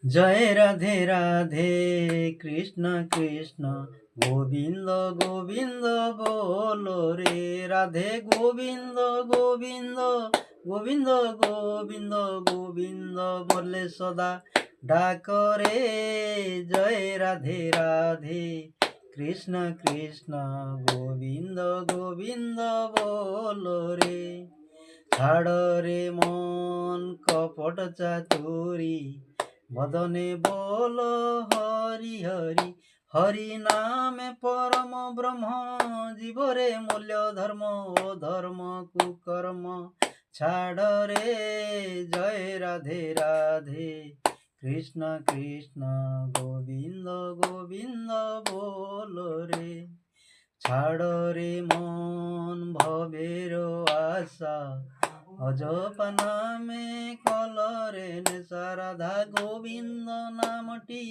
जय राधे राधे कृष्ण कृष्ण गोविंद गोविंद बोलो रे। राधे गोविंद गोविंद गोविंद गोविंद गोविंद बोले सदा डाक रे। जय राधे राधे कृष्ण कृष्ण गोविंद गोविंद बोलो रे। ছাড় রে মন কপট চাতুরি, বদনে বল হরি হরি। হরি নামে পরম ব্রহ্ম, জীবরে মূল্য ধর্ম ও ধর্ম কুকর্ম। ছাড় রে জয় রাধে রাধে কৃষ্ণ কৃষ্ণ গোবিন্দ গোবিন্দ বলো রে। ছাড় রে মন ভবের আশা, অজপা নামে কলরে নেশা। রাধা গোবিন্দ নামটি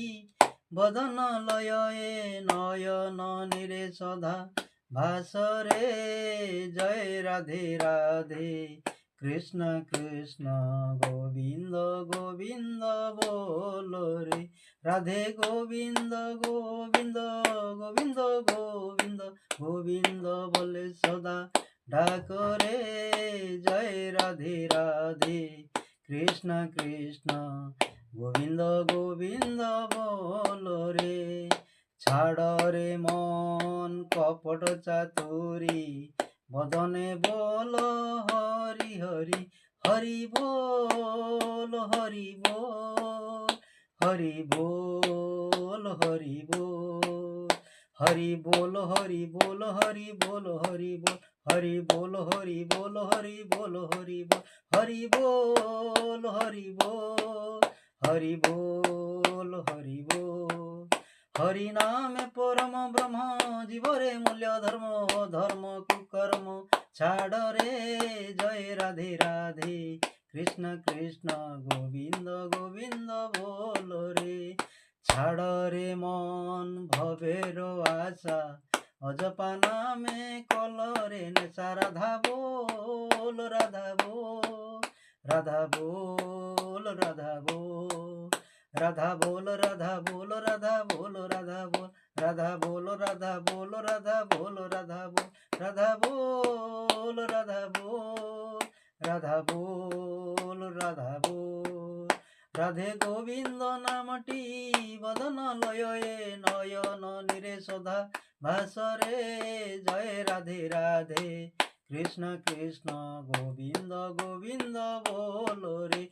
বদন লয়ে, নয়ন নিরে সদা ভাসরে। জয় রাধে রাধে কৃষ্ণ কৃষ্ণ গোবিন্দ গোবিন্দ বলো রে। রাধে গোবিন্দ গোবিন্দ গোবিন্দ গোবিন্দ গোবিন্দ বলে সদা ডাক রে। জয় রাধে রাধে কৃষ্ণ কৃষ্ণ গোবিন্দ গোবিন্দ বলো রে। ছাড় রে মন কপট চাতুরি, বদনে বল হরি হরি। হরি বল হরি বল হরি বল হরি বল। হরি বল হরি বল হরি বল হরি বল। হরি বল হরি বল হরি বল হরি বল। হরি বল হরি বল হরি বল হরি বল। হরি নামে পরম ব্রহ্ম, জীবরে মূল্য ধর্ম ধর্ম কুকর্ম। ছাড় রে জয় রাধে রাধে কৃষ্ণ কৃষ্ণ গোবিন্দ গোবিন্দ বলো রে। ছাড় রে মন ভবের আশা, অজপা নামে কলরে নেশা। রাধা বল রাধা বল রাধা বল রাধা বল। রাধা বল রাধা বল রাধা বল রাধা বল। রাধা বল রাধা বল রাধা বল রাধা বল। রাধা বল রাধা বল রাধা বল রাধা বল। রাধে গোবিন্দ নামটি বদন লয়ে, নয়ন নিরে সদা ভাসরে। জয় রাধে রাধে কৃষ্ণ কৃষ্ণ গোবিন্দ গোবিন্দ বলো রে।